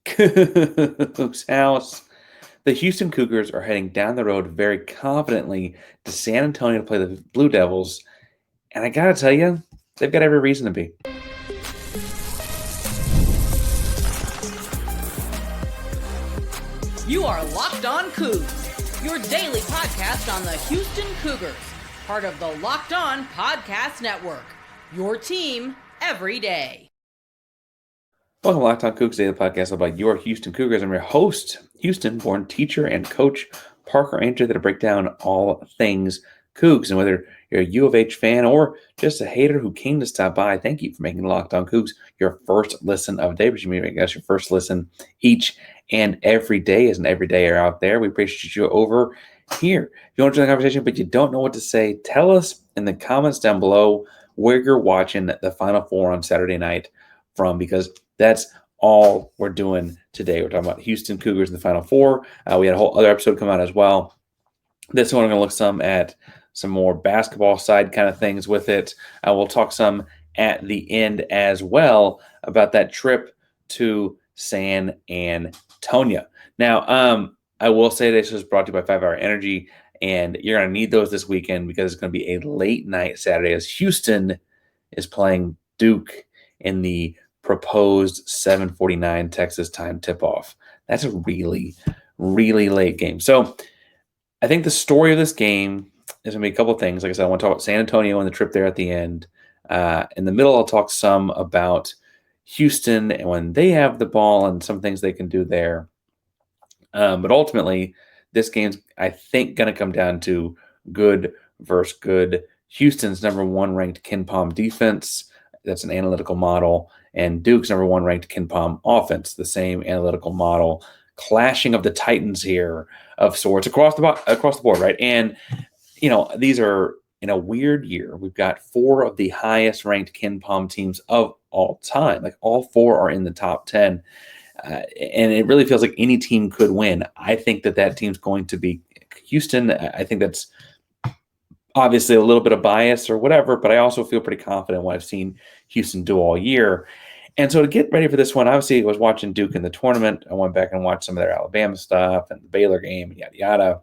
Coogs House. The Houston Cougars are heading down the road very confidently to San Antonio to play the Blue Devils. And I got to tell you, they've got every reason to be. You are Locked On Cougs, your daily podcast on the Houston Cougars, part of the Locked On Podcast Network, your team every day. Welcome to Locked On Coogs Daily Podcast about your Houston Cougars. I'm your host, Houston-born teacher and coach Parker Ainter, to break down all things Cougs. And whether you're a U of H fan or just a hater who came to stop by, thank you for making Locked On Cougs your first listen of the day. But you may make us your first listen each and every day as an everydayer out there. We appreciate you over here. If you want to join the conversation but you don't know what to say, tell us in the comments down below where you're watching the Final Four on Saturday night from, because that's all we're doing today. We're talking about Houston Cougars in the Final Four. We had a whole other episode come out as well. This one, we're going to look some at some more basketball side kind of things with it. We'll talk some at the end as well about that trip to San Antonio. Now, I will say this was brought to you by 5 Hour Energy, and you're going to need those this weekend because it's going to be a late night Saturday as Houston is playing Duke in the proposed 7:49 Texas time tip-off. That's a really, really late game. So I think the story of this game is going to be a couple of things. Like I said, I want to talk about San Antonio and the trip there at the end. In the middle, I'll talk some about Houston and when they have the ball and some things they can do there. But ultimately, this game's, I think, going to come down to good versus good. Houston's number 1 ranked KenPom defense. That's an analytical model. And Duke's number 1 ranked KenPom offense, the same analytical model. Clashing of the Titans here of sorts across the board, right? And, you know, these are in a weird year. We've got 4 of the highest ranked KenPom teams of all time. Like all 4 are in the top 10. And it really feels like any team could win. I think that team's going to be Houston. I think that's obviously a little bit of bias or whatever, but I also feel pretty confident in what I've seen Houston do all year. And so to get ready for this one, obviously I was watching Duke in the tournament. I went back and watched some of their Alabama stuff and the Baylor game and yada, yada.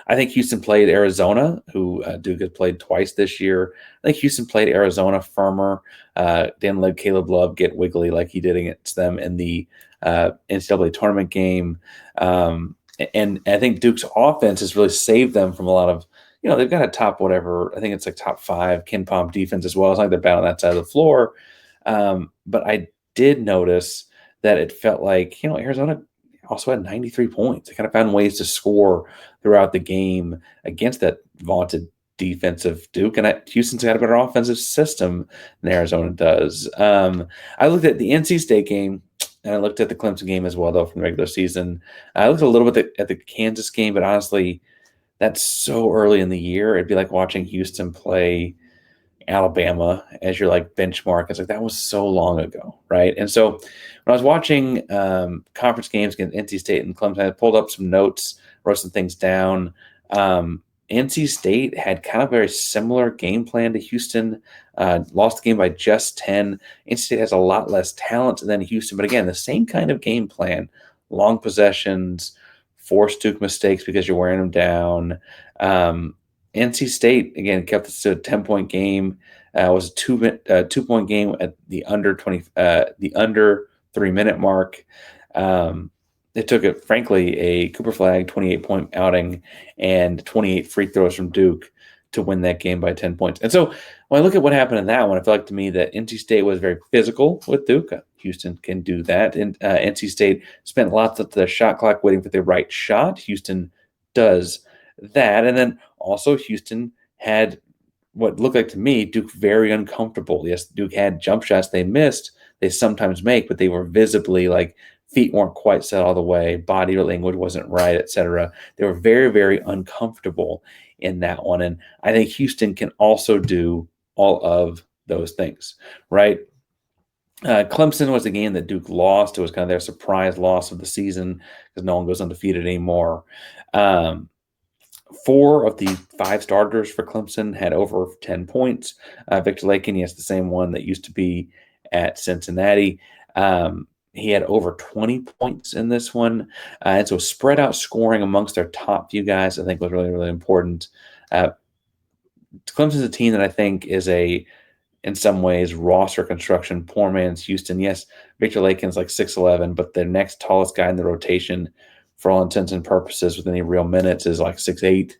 I think Houston played Arizona, who Duke has played twice this year. I think Houston played Arizona firmer. Didn't let Caleb Love get wiggly like he did against them in the NCAA tournament game. And I think Duke's offense has really saved them from a lot of, you know, they've got a top whatever. I think it's like top 5 KenPom defense as well. It's like they're bad on that side of the floor. But I did notice that it felt like, you know, Arizona also had 93 points. They kind of found ways to score throughout the game against that vaunted defensive Duke. And Houston's got a better offensive system than Arizona does. I looked at the NC State game, and I looked at the Clemson game as well, though, from the regular season. I looked a little bit at the Kansas game, but honestly, that's so early in the year. It'd be like watching Houston play Alabama as your like benchmark. It's like that was so long ago, right? And so when I was watching conference games against NC State and Clemson, I pulled up some notes, wrote some things down. NC State had kind of a very similar game plan to Houston, lost the game by just 10. NC State has a lot less talent than Houston, but again, the same kind of game plan, long possessions, force Duke mistakes because you're wearing them down. NC State, again, kept this to a 10-point game. It was a 2-point game at the under 3-minute mark. It took it, frankly, a Cooper Flag 28-point outing and 28 free throws from Duke to win that game by 10 points. And so when I look at what happened in that one, I feel like to me that NC State was very physical with Duke. Houston can do that. And NC State spent lots of the shot clock waiting for the right shot. Houston does that. And then also Houston had what looked like to me Duke very uncomfortable. Yes, Duke had jump shots they missed. They sometimes make, but they were visibly like feet weren't quite set all the way, body language wasn't right, etc. They were very, very uncomfortable in that one. And I think Houston can also do all of those things, right? Clemson was the game that Duke lost. It was kind of their surprise loss of the season because no one goes undefeated anymore. 4 of the 5 starters for Clemson had over 10 points. Victor Lakin, he has the same one that used to be at Cincinnati. He had over 20 points in this one. And so spread out scoring amongst their top few guys, I think was really, really important. Clemson's a team that I think is in some ways, roster construction, poor man's Houston. Yes, Victor Lakin's like 6'11", but their next tallest guy in the rotation, for all intents and purposes, with any real minutes, is like 6'8".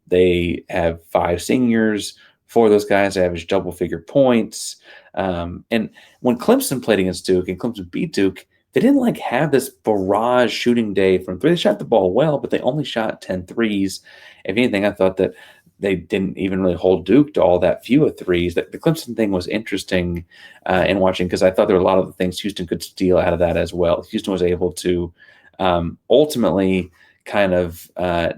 They have 5 seniors. 4 of those guys average double-figure points. And when Clemson played against Duke and Clemson beat Duke, they didn't like have this barrage shooting day from three. They shot the ball well, but they only shot 10 threes. If anything, I thought that they didn't even really hold Duke to all that few of threes. The Clemson thing was interesting in watching because I thought there were a lot of the things Houston could steal out of that as well. Houston was able to ultimately kind of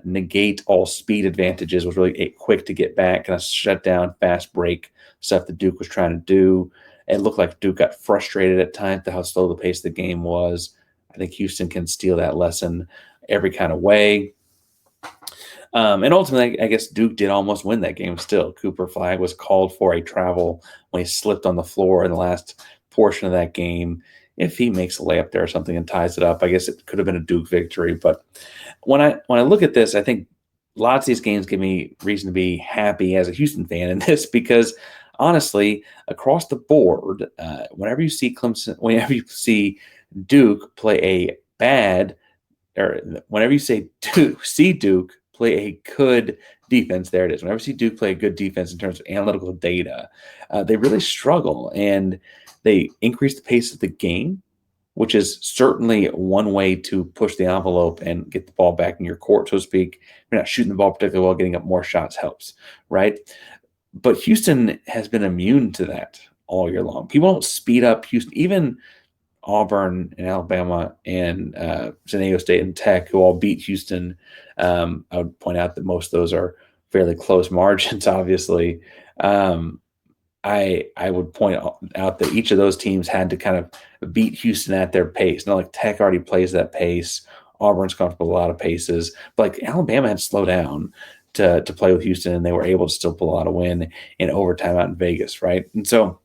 negate all speed advantages, was really quick to get back, kind of shut down, fast break stuff that Duke was trying to do. It looked like Duke got frustrated at times to how slow the pace of the game was. I think Houston can steal that lesson every kind of way. And ultimately, I guess Duke did almost win that game still. Cooper Flag was called for a travel when he slipped on the floor in the last portion of that game. If he makes a layup there or something and ties it up, I guess it could have been a Duke victory. But when I look at this, I think lots of these games give me reason to be happy as a Houston fan in this because honestly, across the board, whenever you see Duke play a bad, or whenever you see Duke play a good defense, there it is. Whenever you see Duke play a good defense in terms of analytical data, they really struggle, and they increase the pace of the game, which is certainly one way to push the envelope and get the ball back in your court, so to speak. If you're not shooting the ball particularly well, getting up more shots helps, right? But Houston has been immune to that all year long. People don't speed up Houston, even Auburn and Alabama and San Diego State and Tech, who all beat Houston. I would point out that most of those are fairly close margins, obviously. I would point out that each of those teams had to kind of beat Houston at their pace. Not like Tech already plays that pace. Auburn's comfortable with a lot of paces. But like Alabama had to slow down to play with Houston, and they were able to still pull out a win in overtime out in Vegas, right? And so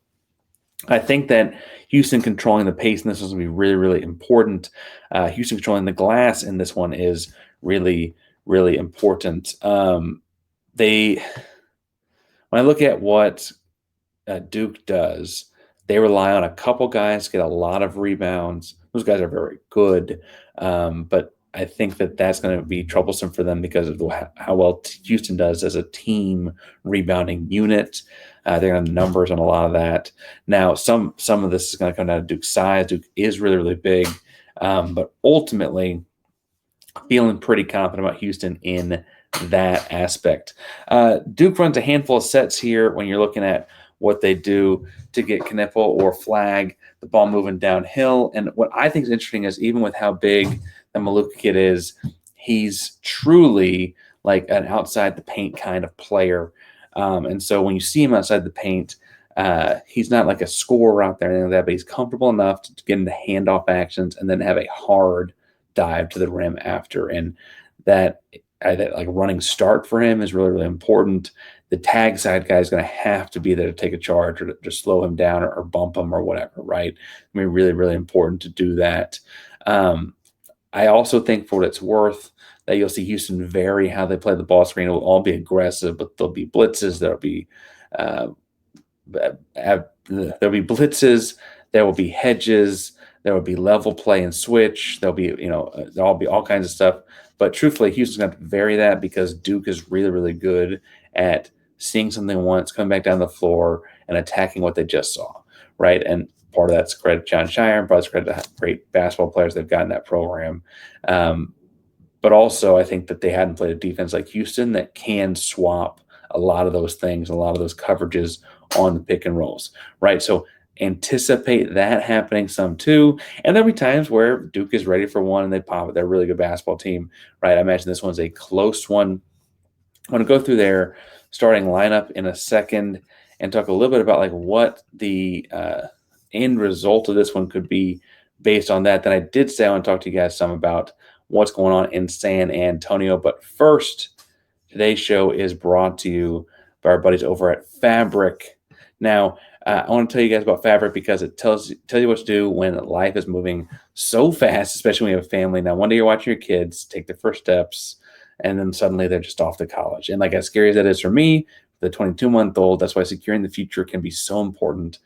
I think that Houston controlling the pace in this is going to be really, really important. Houston controlling the glass in this one is really, really important. When I look at what Duke does, they rely on a couple guys to get a lot of rebounds. Those guys are very good, but I think that that's going to be troublesome for them because of how well Houston does as a team rebounding unit. They're going to have numbers on a lot of that. Now, some of this is going to come down to Duke's size. Duke is really, really big, but ultimately feeling pretty confident about Houston in that aspect. Duke runs a handful of sets here when you're looking at what they do to get Concanipple or Flag, the ball moving downhill. And what I think is interesting is even with how big the Maluka kid is, he's truly like an outside the paint kind of player. And so when you see him outside the paint, he's not like a scorer out there, like that, but he's comfortable enough to get into handoff actions and then have a hard dive to the rim after. And that like running start for him is really, really important. The tag side guy is going to have to be there to take a charge or to slow him down or bump him or whatever, right? I mean, really, really important to do that. I also think for what it's worth that you'll see Houston vary how they play the ball screen. It will all be aggressive, but there'll be blitzes. There'll be There will be hedges. There will be level play and switch. There'll be there'll be all kinds of stuff. But truthfully, Houston's going to have to vary that because Duke is really, really good at seeing something once, coming back down the floor, and attacking what they just saw, right? And part of that's credit to John Scheyer, and part of that's credit to great basketball players they've got in that program. But also, I think that they hadn't played a defense like Houston that can swap a lot of those things, a lot of those coverages on the pick and rolls, right? So anticipate that happening some too. And there'll be times where Duke is ready for one and they pop it. They're a really good basketball team, right? I imagine this one's a close one. I want to go through their starting lineup in a second and talk a little bit about like what the end result of this one could be based on that. Then I did say I want to talk to you guys some about what's going on in San Antonio. But first, today's show is brought to you by our buddies over at Fabric. Now, I want to tell you guys about fabric because it tells you what to do when life is moving so fast, especially when you have a family. Now, one day you're watching your kids take their first steps, and then suddenly they're just off to college. And like as scary as that is for me, the 22-month-old, that's why securing the future can be so important.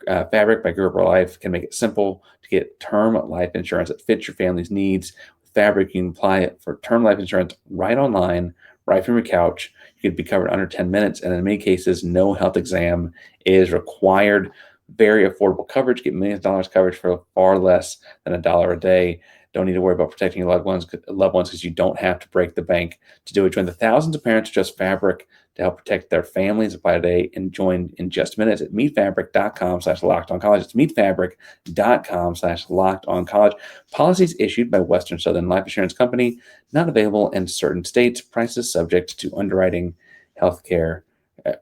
Fabric by Cooper Life can make it simple to get term life insurance that fits your family's needs. With Fabric, you can apply it for term life insurance right online, right from your couch. You could be covered under 10 minutes, and in many cases, no health exam is required. Very affordable coverage. Get millions of dollars coverage for far less than $1 a day. Don't need to worry about protecting your loved ones because you don't have to break the bank to do it. Join the thousands of parents who trust Fabric to help protect their families. Apply today and join in just minutes at meetfabric.com/lockedoncollege. It's meetfabric.com/lockedoncollege. Policies issued by Western Southern Life Insurance Company, not available in certain states. Prices subject to underwriting, healthcare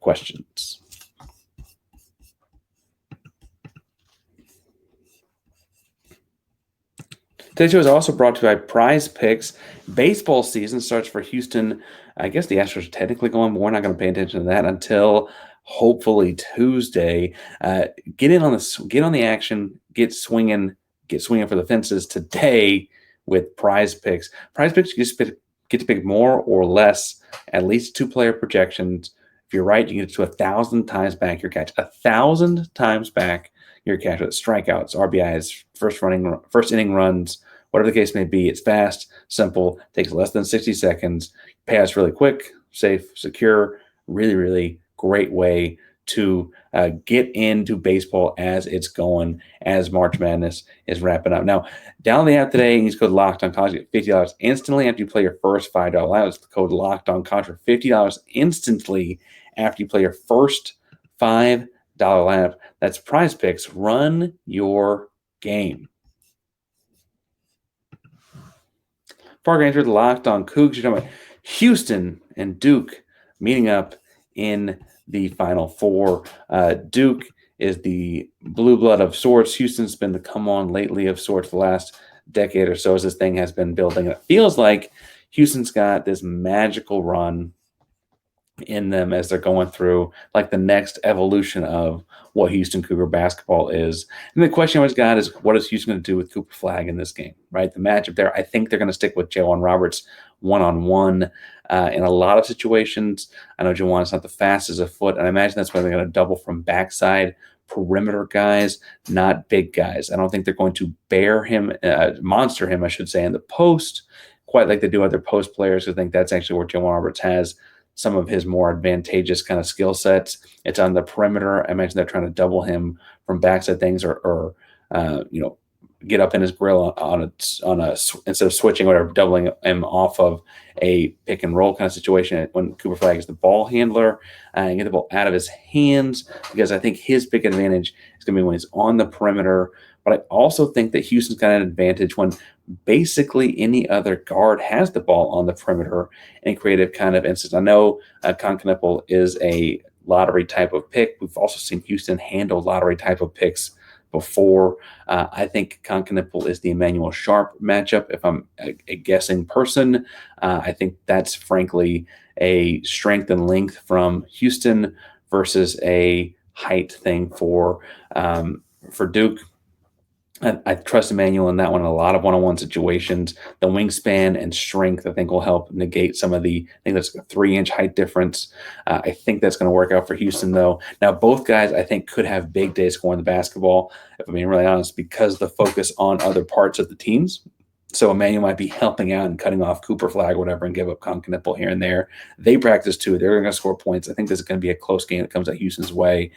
questions. Today's show is also brought to you by Prize Picks. Baseball season starts for Houston. I guess the Astros are technically going, but we're not going to pay attention to that until hopefully Tuesday. Get on the action. Get swinging for the fences today with Prize Picks. Prize Picks, you get to pick more or less, at least 2-player projections. If you're right, you get to 1,000 times back your catch. 1,000 times back your catch with strikeouts, RBIs, first inning runs, whatever the case may be. It's fast, simple, takes less than 60 seconds, payouts really quick, safe, secure. Really, really great way to get into baseball as it's going, as March Madness is wrapping up. Now, download the app today and use code LOCKEDONCOLLEGE. Get $50 instantly after you play your first $5 lineup. It's the code LOCKEDONCOLLEGE for $50 instantly after you play your first $5 lineup. That's Prize Picks. Run your game. Parker Ainter, the Locked On Cougs. You're talking about Houston and Duke meeting up in the Final Four. Duke is the blue blood of sorts. Houston's been the come on lately of sorts the last decade or so as this thing has been building. And it feels like Houston's got this magical run in them as they're going through like the next evolution of what Houston Cougar basketball is. And the question I always got is, what is Houston going to do with Cooper Flag in this game, right? The matchup there, I think they're going to stick with Jawan Roberts one-on-one in a lot of situations. I know Jawan's not the fastest of foot, and I imagine that's why they're going to double from backside perimeter guys, not big guys. I don't think they're going to monster him, I should say, in the post, quite like they do other post players. I think that's actually where Jawan Roberts has some of his more advantageous kind of skill sets. It's on the perimeter. I imagine they're trying to double him from backside things or get up in his grill instead of switching or whatever, doubling him off of a pick and roll kind of situation when Cooper Flag is the ball handler and get the ball out of his hands, because I think his big advantage is going to be when he's on the perimeter. But I also think that Houston's got an advantage when basically any other guard has the ball on the perimeter in creative kind of instance. I know Concanipple is a lottery type of pick. We've also seen Houston handle lottery type of picks before. I think Concanipple is the Emanuel Sharp matchup. If I'm a guessing person, I think that's frankly a strength and length from Houston versus a height thing for Duke. I trust Emanuel in that one in a lot of one-on-one situations. The wingspan and strength, I think, will help negate some of I think that's a 3-inch height difference. I think that's going to work out for Houston, though. Now, both guys, I think, could have big days scoring the basketball, if I'm being really honest, because the focus on other parts of the teams. So Emanuel might be helping out and cutting off Cooper Flag or whatever and give up Concanipple here and there. They practice, too. They're going to score points. I think this is going to be a close game that comes out Houston's way.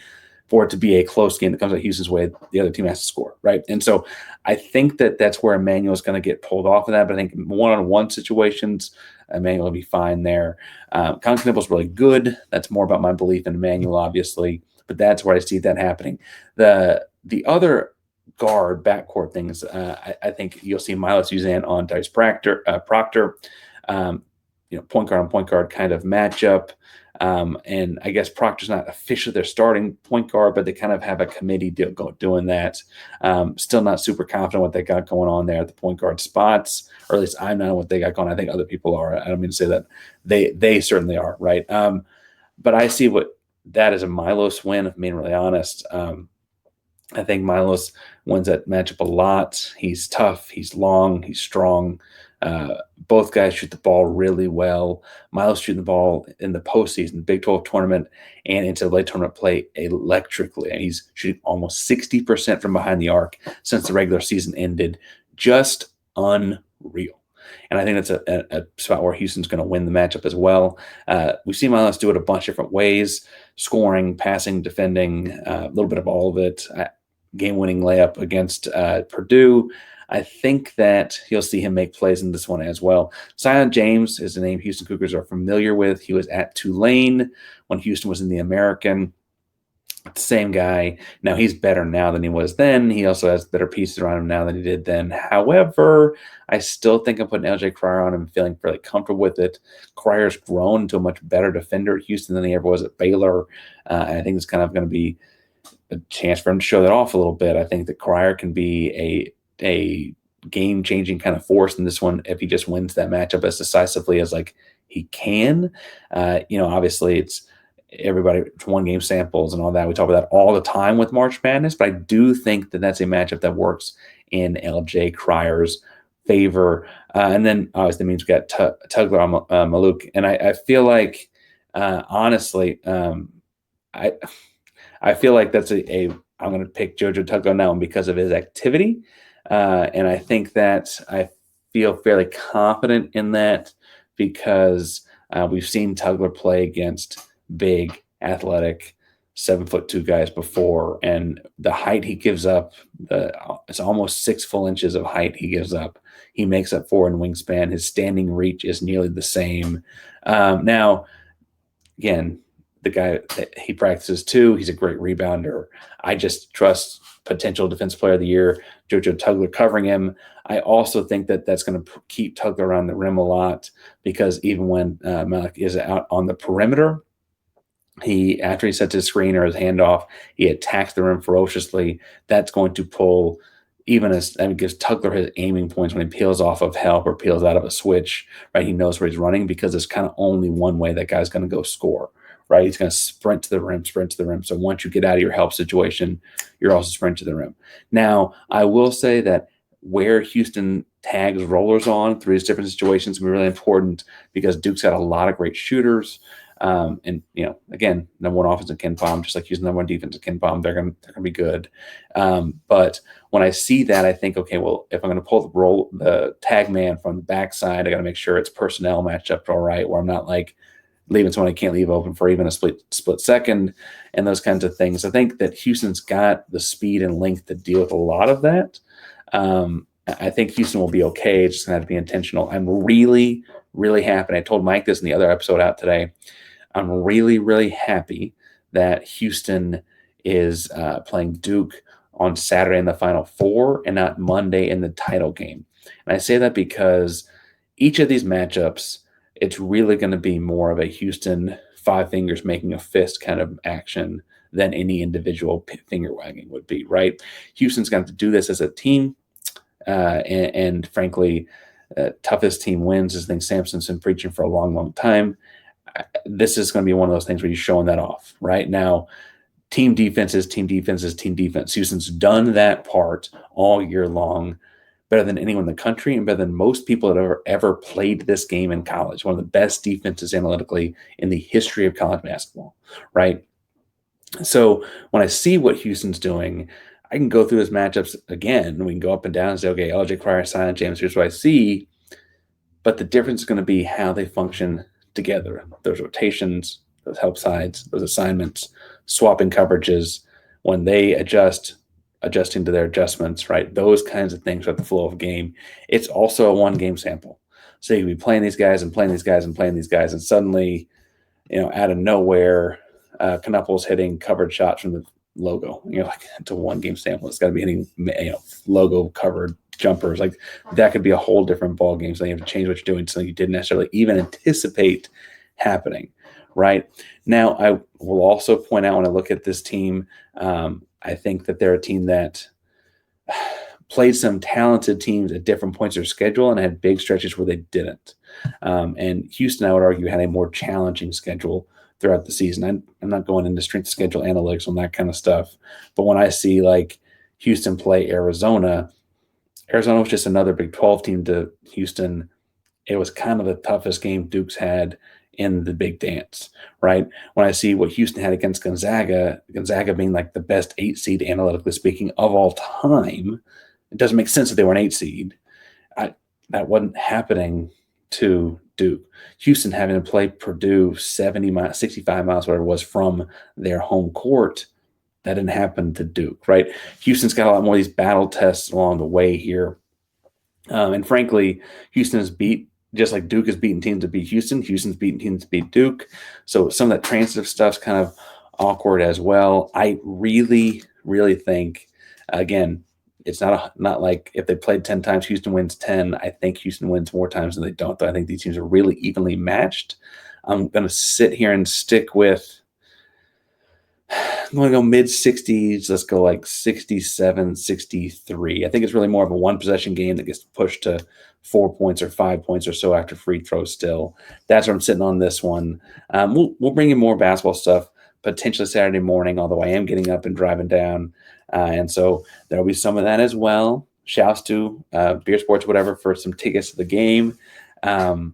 For it to be a close game that comes out Houston's way, the other team has to score, right? And so I think that's where Emanuel is going to get pulled off of that. But I think one-on-one situations, Emanuel will be fine there. Concanipple is really good. That's more about my belief in Emanuel, obviously. But that's where I see that happening. The other guard backcourt things, I think you'll see Milo Suzanne on Dice Proctor. Point guard on point guard kind of matchup. And I guess Proctor's not officially their starting point guard, but they kind of have a committee doing that. Still not super confident what they got going on there at the point guard spots, or at least I'm not what they got going on. I think other people are. I don't mean to say that they certainly are, right? But I see what that is a Milos win, if I'm being really honest. I think Milos wins that matchup a lot. He's tough, he's long, he's strong. Both guys shoot the ball really well. Milos shooting the ball in the postseason, Big 12 tournament, and into the late tournament play electrically. And he's shooting almost 60% from behind the arc since the regular season ended. Just unreal. And I think that's a spot where Houston's going to win the matchup as well. We've seen Milos do it a bunch of different ways: scoring, passing, defending, a little bit of all of it. Game-winning layup against Purdue. I think that you'll see him make plays in this one as well. Zion James is a name Houston Cougars are familiar with. He was at Tulane when Houston was in the American. Same guy. Now he's better now than he was then. He also has better pieces around him now than he did then. However, I still think I'm putting LJ Cryer on him, feeling fairly comfortable with it. Cryer's grown into a much better defender at Houston than he ever was at Baylor. And I think it's kind of going to be a chance for him to show that off a little bit. I think that Cryer can be a game-changing kind of force in this one if he just wins that matchup as decisively as like he can. Obviously it's one-game samples and all that. We talk about that all the time with March Madness, but I do think that that's a matchup that works in LJ Cryer's favor. And then obviously means we got Tugler on Maluk. And I feel like, honestly, I feel like that's I'm going to pick JoJo Tugler now because of his activity. And I think that I feel fairly confident in that because we've seen Tugler play against big, athletic, 7'2" guys before. And the height he gives up, it's almost 6 full inches of height he gives up. He makes up for in wingspan. His standing reach is nearly the same. Now, again, the guy that he practices too, he's a great rebounder. I just trust potential defensive player of the year, JoJo Tugler, covering him. I also think that that's going to keep Tugler around the rim a lot because even when Malik is out on the perimeter, after he sets his screen or his handoff, he attacks the rim ferociously. That's going to pull gives Tugler his aiming points when he peels off of help or peels out of a switch, right? He knows where he's running because there's kind of only one way that guy's going to go score. Right, he's going to sprint to the rim. So once you get out of your help situation, you're also sprint to the rim. Now, I will say that where Houston tags rollers on through these different situations will be really important because Duke's got a lot of great shooters. And again, number one offense in KenPom, just like Houston number one defense in KenPom, they're going to be good. But when I see that, I think, okay, well, if I'm going to pull the tag man from the backside, I got to make sure it's personnel matched up all right, where I'm not like leaving someone I can't leave open for even a split second and those kinds of things. I think that Houston's got the speed and length to deal with a lot of that. I think Houston will be okay. It's just going to have to be intentional. I'm really, really happy. I told Mike this in the other episode out today. I'm really, really happy that Houston is playing Duke on Saturday in the Final Four and not Monday in the title game. And I say that because each of these matchups, it's really going to be more of a Houston five fingers making a fist kind of action than any individual finger wagging would be, right? Houston's going to have to do this as a team. And frankly, toughest team wins is the thing Sampson's been preaching for a long, long time. This is going to be one of those things where you're showing that off right now. Team defense is team defense is team defense. Houston's done that part all year long, better than anyone in the country and better than most people that have ever played this game in college. One of the best defenses analytically in the history of college basketball, right? So when I see what Houston's doing, I can go through his matchups again, and we can go up and down and say, okay, LJ Cryer, Zion James, here's what I see. But the difference is going to be how they function together. Those rotations, those help sides, those assignments, swapping coverages, when they adjusting to their adjustments, right? Those kinds of things are the flow of game. It's also a one-game sample. So you can be playing these guys and playing these guys and playing these guys, and suddenly, out of nowhere, Canipple's hitting covered shots from the logo. Like it's a one-game sample. It's got to be hitting, logo covered jumpers. Like that could be a whole different ball game. So you have to change what you're doing so you didn't necessarily even anticipate happening, right? Now, I will also point out when I look at this team, I think that they're a team that played some talented teams at different points of their schedule and had big stretches where they didn't. And Houston, I would argue, had a more challenging schedule throughout the season. I'm not going into strength schedule analytics on that kind of stuff. But when I see like Houston play Arizona was just another Big 12 team to Houston. It was kind of the toughest game Duke's had in the Big Dance, right? When I see what Houston had against Gonzaga being like the best 8 seed, analytically speaking, of all time, it doesn't make sense that they were an 8 seed. That wasn't happening to Duke. Houston having to play Purdue 70 miles, 65 miles, whatever it was, from their home court. That didn't happen to Duke, right? Houston's got a lot more of these battle tests along the way here. And frankly, Houston has beat, just like Duke has beaten teams to beat Houston, Houston's beaten teams to beat Duke. So some of that transitive stuff's kind of awkward as well. I really, really think, again, it's not like if they played 10 times, Houston wins 10. I think Houston wins more times than they don't, though. I think these teams are really evenly matched. I'm going to sit here and stick with, I'm going to go mid-60s. Let's go like 67, 63. I think it's really more of a one-possession game that gets pushed to 4 points or 5 points or so after free throws still. That's where I'm sitting on this one. We'll bring in more basketball stuff potentially Saturday morning, although I am getting up and driving down. And so there'll be some of that as well. Shouts to Beer Sports, whatever, for some tickets to the game. Anyway,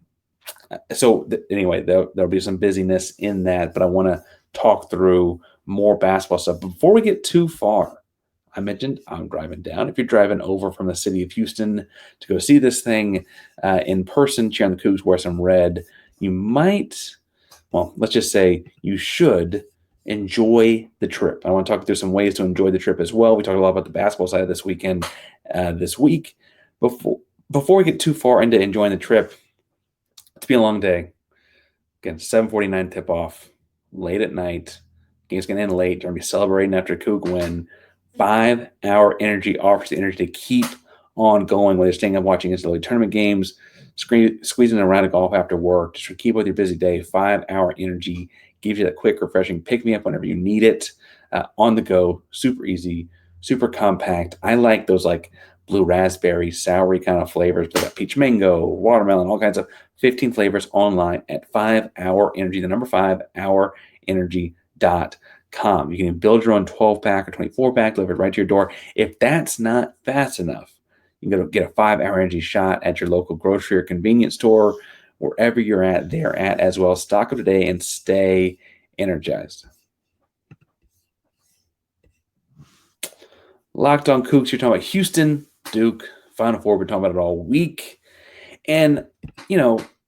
there'll be some busyness in that, but I want to talk through more basketball stuff. Before we get too far, I mentioned I'm driving down. If you're driving over from the city of Houston to go see this thing in person, cheer on the Cougs, wear some red, you might, well, let's just say you should enjoy the trip. I want to talk through some ways to enjoy the trip as well. We talked a lot about the basketball side of this weekend this week. Before we get too far into enjoying the trip, it's been a long day. Again, 7:49 tip-off, late at night. Game's going to end late. You're going to be celebrating after a Coug win. 5-hour energy offers the energy to keep on going, whether you're staying up watching NCAA tournament games, squeezing a round of golf after work, just to keep with your busy day. 5-hour energy gives you that quick, refreshing pick-me-up whenever you need it. On the go, super easy, super compact. I like those like blue raspberry, soury kind of flavors. They got peach mango, watermelon, all kinds of 15 flavors online at 5-hour energy, the number 5hourenergy.com. You can build your own 12-pack or 24-pack delivered right to your door. If that's not fast enough, you can go get a 5-hour energy shot at your local grocery or convenience store. Wherever you're at, they're at as well. Stock up today and stay energized. Locked on Cougs, you're talking about Houston, Duke, Final Four. We're talking about it all week. And,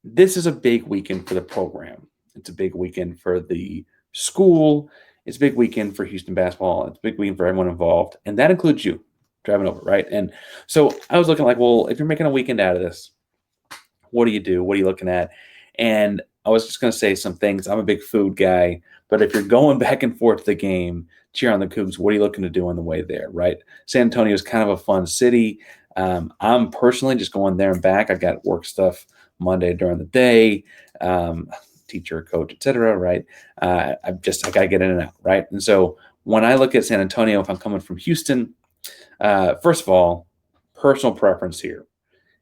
this is a big weekend for the program. It's a big weekend for the school. It's a big weekend for Houston basketball. It's a big weekend for everyone involved. And that includes you driving over, right? And so I was looking like, well, if you're making a weekend out of this, what do you do? What are you looking at? And I was just going to say some things. I'm a big food guy, but if you're going back and forth to the game, cheer on the Cougs, what are you looking to do on the way there, right? San Antonio is kind of a fun city. I'm personally just going there and back. I got work stuff Monday during the day, teacher, coach, etc. Right? I got to get in and out, right? And so when I look at San Antonio, if I'm coming from Houston, first of all, personal preference here.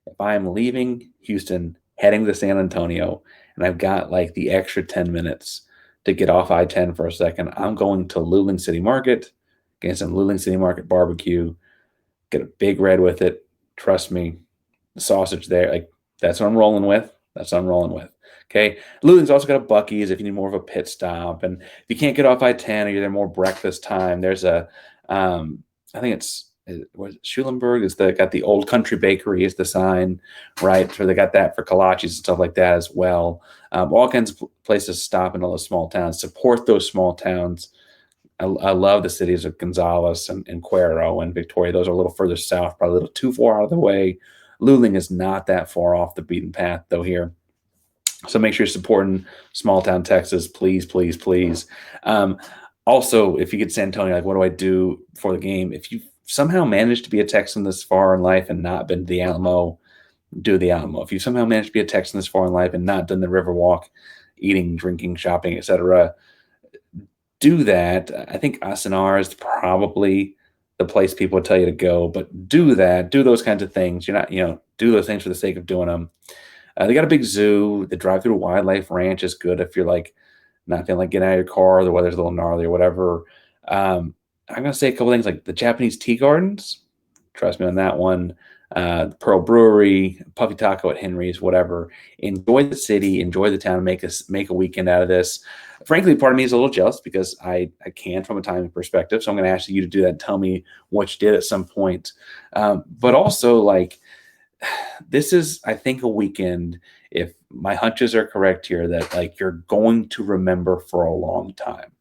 If I am leaving Houston, heading to San Antonio, and I've got like the extra 10 minutes to get off I-10 for a second, I'm going to Luling City Market, get some Luling City Market barbecue, get a big red with it. Trust me, the sausage there, like that's what I'm rolling with. Okay. Luling's also got a Buc-ee's if you need more of a pit stop. And if you can't get off I-10 or you're there more breakfast time, there's I think it's Schulenburg is got the Old Country Bakery is the sign, right? So they got that for kolaches and stuff like that as well. All kinds of places to stop in all those small towns. Support those small towns. I love the cities of Gonzales and Cuero and Victoria. Those are a little further south, probably a little too far out of the way. Luling is not that far off the beaten path, though, here. So make sure you're supporting small town Texas, please, please, please. Also, if you get San Antonio, like, what do I do for the game? If you somehow managed to be a Texan this far in life and not been to the Alamo, do the Alamo. If you somehow managed to be a Texan this far in life and not done the Riverwalk, eating, drinking, shopping, etc., do that. I think Asanar is probably the place people would tell you to go, but do that. Do those kinds of things. You're not, do those things for the sake of doing them. They got a big zoo. The drive-through wildlife ranch is good if you're like not feeling like getting out of your car, the weather's a little gnarly or whatever, I'm going to say a couple things like the Japanese tea gardens. Trust me on that one. Pearl Brewery, Puffy Taco at Henry's, whatever. Enjoy the city, enjoy the town, make a weekend out of this. Frankly, part of me is a little jealous because I can from a timing perspective. So I'm going to ask you to do that and tell me what you did at some point. But also, like, this is, I think, a weekend, if my hunches are correct here, that like you're going to remember for a long time.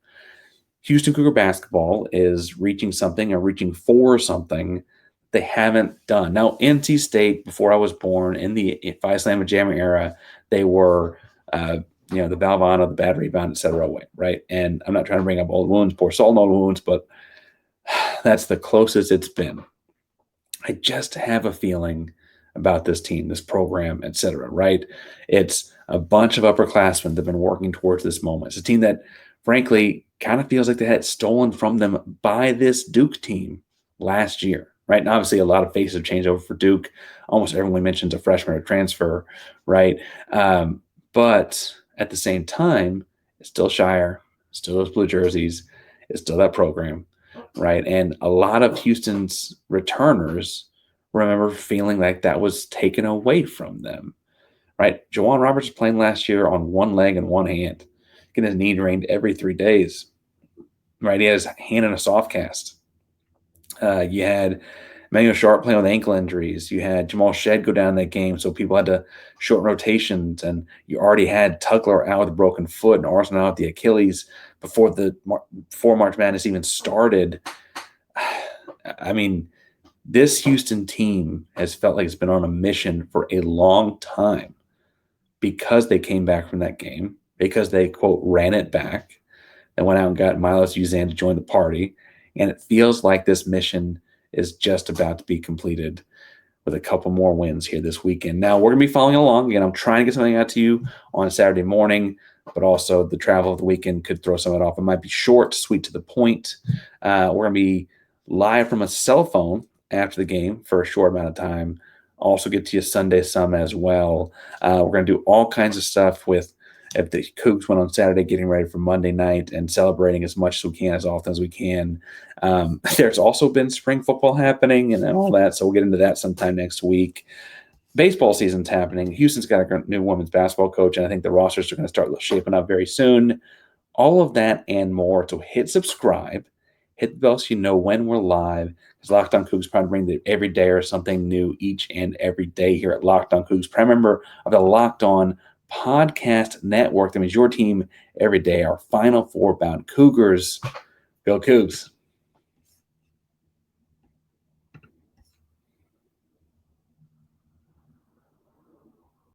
Houston Cougar basketball is reaching something or reaching for something they haven't done. Now, NC State, before I was born, in the Phi Slamma Jammer era, they were, the Valvano, the bad rebound, et cetera, away, right? And I'm not trying to bring up old wounds, pour salt on old wounds, but that's the closest it's been. I just have a feeling about this team, this program, et cetera, right? It's a bunch of upperclassmen that have been working towards this moment. It's a team that, frankly, kind of feels like they had stolen from them by this Duke team last year, right? And obviously, a lot of faces have changed over for Duke. Almost everyone mentions a freshman or transfer, right? But at the same time, it's still Scheyer, still those blue jerseys, it's still that program, right? And a lot of Houston's returners remember feeling like that was taken away from them, right? Jawan Roberts was playing last year on one leg and one hand, getting his knee drained every 3 days, right? He had his hand in a soft cast. You had Emanuel Sharp playing with ankle injuries. You had Jamal Shed go down that game, so people had to shorten rotations. And you already had Tuckler out with a broken foot and Arsenal out with the Achilles before March Madness even started. I mean, this Houston team has felt like it's been on a mission for a long time because they came back from that game, because they, quote, ran it back. They went out and got Milos Uzan to join the party. And it feels like this mission is just about to be completed with a couple more wins here this weekend. Now, we're going to be following along. Again, I'm trying to get something out to you on Saturday morning, but also the travel of the weekend could throw some of it off. It might be short, sweet to the point. We're going to be live from a cell phone after the game for a short amount of time. Also get to you Sunday some as well. We're going to do all kinds of stuff with if the Cougs went on Saturday, getting ready for Monday night and celebrating as much as we can, as often as we can. There's also been spring football happening and all that, so we'll get into that sometime next week. Baseball season's happening. Houston's got a new women's basketball coach, and I think the rosters are going to start shaping up very soon. All of that and more. So hit subscribe. Hit the bell so you know when we're live. Because Locked On Cougs trying to bring the every day or something new each and every day here at Locked On Cougs. Prime member of the Locked On Podcast Network. That means your team every day. Our Final Four bound Cougars. Go Cougs.